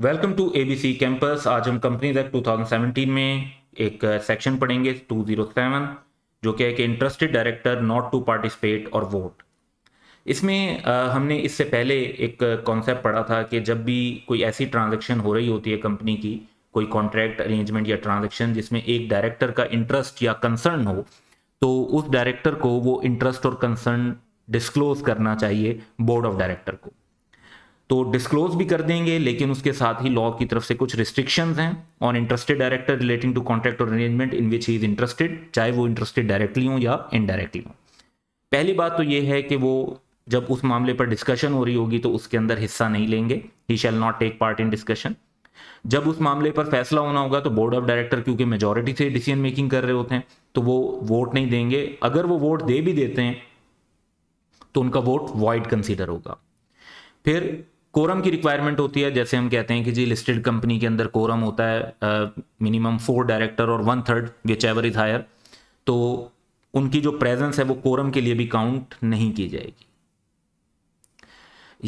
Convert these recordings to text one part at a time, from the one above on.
Welcome to ABC campus. आज हम companies act 2017 में एक सेक्शन पढ़ेंगे 207, जो क्या है कि interested director not to participate और वोट। इसमें हमने इससे पहले एक कॉन्सेप्ट पढ़ा था कि जब भी कोई ऐसी ट्रांजैक्शन हो रही होती है कंपनी की, कोई कॉन्ट्रैक्ट अरेंजमेंट या ट्रांजैक्शन जिसमें एक डायरेक्टर का इंटरेस्ट या कंसर्न हो, तो उस डायरेक्टर को वो इंटरेस्ट और कंसर्न डिस्क्लोज करना चाहिए बोर्ड ऑफ डायरेक्टर को। तो डिस्क्लोज भी कर देंगे, लेकिन उसके साथ ही लॉ की तरफ से कुछ रिस्ट्रिक्शंस हैं on interested director relating to contract और arrangement in which he is interested, चाहे वो इंटरेस्टेड डायरेक्टली हो या इनडायरेक्टली हो। पहली बात तो ये है कि वो जब उस मामले पर डिस्कशन हो रही होगी तो उसके अंदर हिस्सा नहीं लेंगे, he shall not take part in discussion. जब उस मामले पर फैसला होना होगा तो बोर्ड ऑफ डायरेक्टर क्योंकि मेजॉरिटी से डिसीजन मेकिंग कर रहे होते हैं तो वो वोट नहीं देंगे। अगर वो वोट दे भी देते हैं तो उनका वोट वॉइड कंसीडर होगा। फिर कोरम की रिक्वायरमेंट होती है, जैसे हम कहते हैं कि जी लिस्टेड कंपनी के अंदर कोरम होता है मिनिमम 4 डायरेक्टर और 1/3 विच एवर इज हायर, तो उनकी जो प्रेजेंस है वो कोरम के लिए भी काउंट नहीं की जाएगी।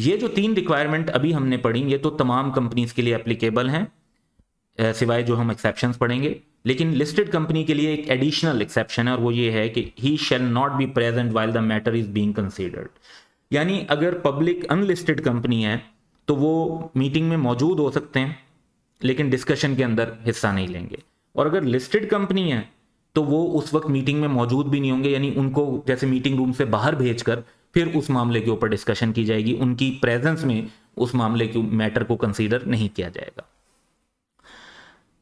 ये जो 3 रिक्वायरमेंट अभी हमने पढ़ी ये तो तमाम कंपनीज के लिए एप्लीकेबल हैं, सिवाय जो हम एक्सेप्शंस पढ़ेंगे। लेकिन लिस्टेड कंपनी के लिए एक एडिशनल एक्सेप्शन है और वो ये है कि he shall not be present while the matter is being considered. यानी अगर पब्लिक अनलिस्टेड कंपनी है तो वो मीटिंग में मौजूद हो सकते हैं लेकिन डिस्कशन के अंदर हिस्सा नहीं लेंगे, और अगर लिस्टेड कंपनी है तो वो उस वक्त मीटिंग में मौजूद भी नहीं होंगे, यानी उनको जैसे मीटिंग रूम से बाहर भेजकर फिर उस मामले के ऊपर डिस्कशन की जाएगी, उनकी प्रेजेंस में उस मामले के मैटर को कंसीडर नहीं किया जाएगा।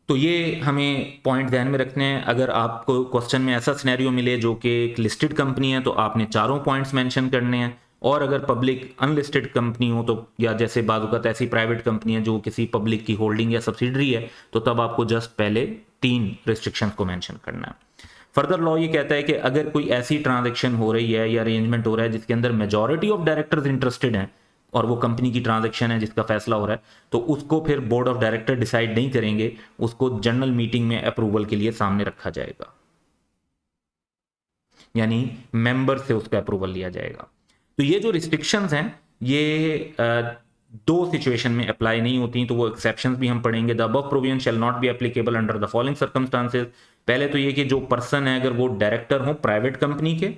तो ये हमें पॉइंट ध्यान में रखने हैं। अगर आपको क्वेश्चन में ऐसा सिनेरियो मिले जो कि एक लिस्टेड कंपनी है तो आपने चारों पॉइंट्स मेंशन करने हैं, और अगर पब्लिक अनलिस्टेड कंपनी हो तो, या जैसे बाजुकात ऐसी प्राइवेट कंपनी है जो किसी पब्लिक की होल्डिंग या सब्सिडरी है, तो तब आपको जस्ट पहले 3 रिस्ट्रिक्शंस को मेंशन करना है। फर्दर लॉ ये कहता है कि अगर कोई ऐसी ट्रांजैक्शन हो रही है या अरेंजमेंट हो रहा है जिसके अंदर मेजॉरिटी ऑफ डायरेक्टर्स इंटरेस्टेड हैं और वो कंपनी की ट्रांजैक्शन है जिसका फैसला हो रहा है, तो उसको फिर बोर्ड ऑफ डायरेक्टर डिसाइड नहीं करेंगे, उसको जनरल मीटिंग में अप्रूवल के लिए सामने रखा जाएगा, यानी मेंबर से उसका अप्रूवल लिया जाएगा। तो ये जो रिस्ट्रिक्शंस हैं ये 2 सिचुएशन में अप्लाई नहीं होती, तो वो एक्सेप्शंस भी हम पढ़ेंगे। The above provision shell not be applicable under the following circumstances. पहले तो ये कि जो पर्सन है अगर वो डायरेक्टर हो प्राइवेट कंपनी के,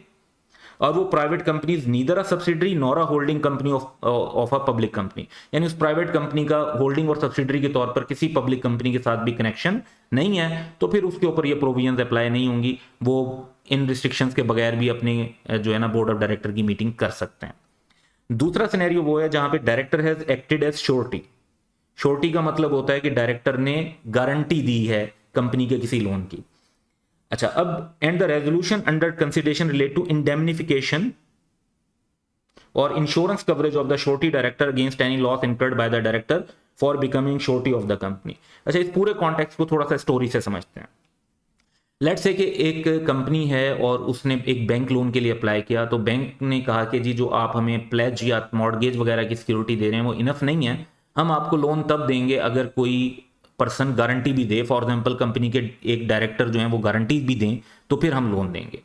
और वो private company neither a subsidiary nor a holding company of a public company, यानी उस प्राइवेट कंपनी का होल्डिंग और सब्सिडरी के तौर पर किसी पब्लिक कंपनी के साथ भी कनेक्शन नहीं है, तो फिर उसके ऊपर ये प्रोविजंस अप्लाई नहीं होंगी। वो इन रिस्ट्रिक्शंस के बगैर भी अपने जो है ना बोर्ड ऑफ डायरेक्टर की मीटिंग कर सकते हैं। दूसरा सिनेरियो वो है जहां पे director has acted as surety. Surety का मतलब होता है कि डायरेक्टर ने गारंटी दी है कंपनी के किसी लोन की। अच्छा, अब and the resolution under consideration relate to indemnification और insurance coverage of the surety director against any loss incurred by the director for becoming surety of the company. अच्छा, इस पूरे कॉन्टेक्स्ट को थोड़ा सा स्टोरी से समझते हैं। लेट्स से कि एक कंपनी है और उसने एक बैंक लोन के लिए अप्लाई किया, तो बैंक ने कहा कि जी जो आप हमें प्लेज या मॉर्गेज वगैरह की सिक्योरिटी दे रहे हैं वो इनफ नहीं है, हम आपको लोन तब देंगे अगर कोई पर्सन गारंटी भी दे। फॉर एग्जाम्पल कंपनी के एक डायरेक्टर जो है वो गारंटी भी दें तो फिर हम लोन देंगे।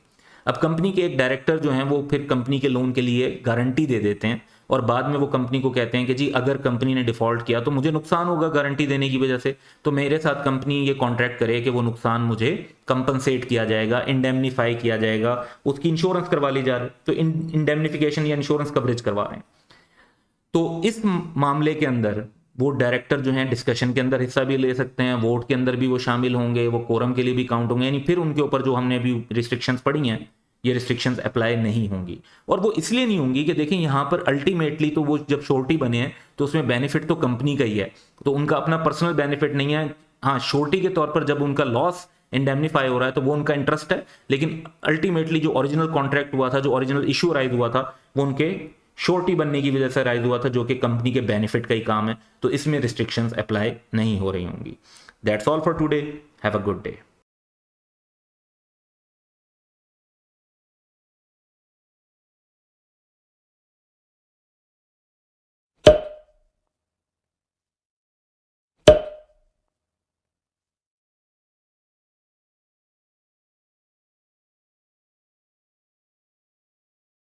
अब कंपनी के एक डायरेक्टर जो हैं वो फिर कंपनी के लोन के लिए गारंटी दे देते हैं और बाद में वो कंपनी को कहते हैं कि जी अगर कंपनी ने डिफॉल्ट किया तो मुझे नुकसान होगा गारंटी देने की वजह से, तो मेरे साथ कंपनी ये कॉन्ट्रैक्ट करे कि वो नुकसान मुझे कंपनसेट किया जाएगा, इंडेमनीफाई किया जाएगा, उसकी इंश्योरेंस करवा ली जा रही है, तो इंडेमनिफिकेशन या इंश्योरेंस कवरेज करवा रहे हैं। तो इस मामले के अंदर वो डायरेक्टर जो हैं डिस्कशन के अंदर हिस्सा भी ले सकते हैं, वोट के अंदर भी वो शामिल होंगे, वो कोरम के लिए भी काउंट होंगे, यानी फिर उनके ऊपर जो हमने अभी रिस्ट्रिक्शंस पढ़ी हैं ये रिस्ट्रिक्शंस अप्लाई नहीं होंगी। और वो इसलिए नहीं होंगी कि देखिए यहाँ पर अल्टीमेटली तो वो जब श्योरिटी बने हैं तो उसमें बेनिफिट तो कंपनी का ही है, तो उनका अपना पर्सनल बेनिफिट नहीं है। हाँ, श्योरिटी के तौर पर जब उनका लॉस इंडेमनीफाई हो रहा है तो वो उनका इंटरेस्ट है, लेकिन अल्टीमेटली जो ओरिजिनल कॉन्ट्रैक्ट हुआ था, जो ओरिजिनल इशू राइज हुआ था, वो उनके श्योरिटी बनने की वजह से राइज हुआ था, जो कि कंपनी के बेनिफिट का ही काम है, तो इसमें रिस्ट्रिक्शंस अप्लाई नहीं हो रही होंगी। That's all for today, have a good day.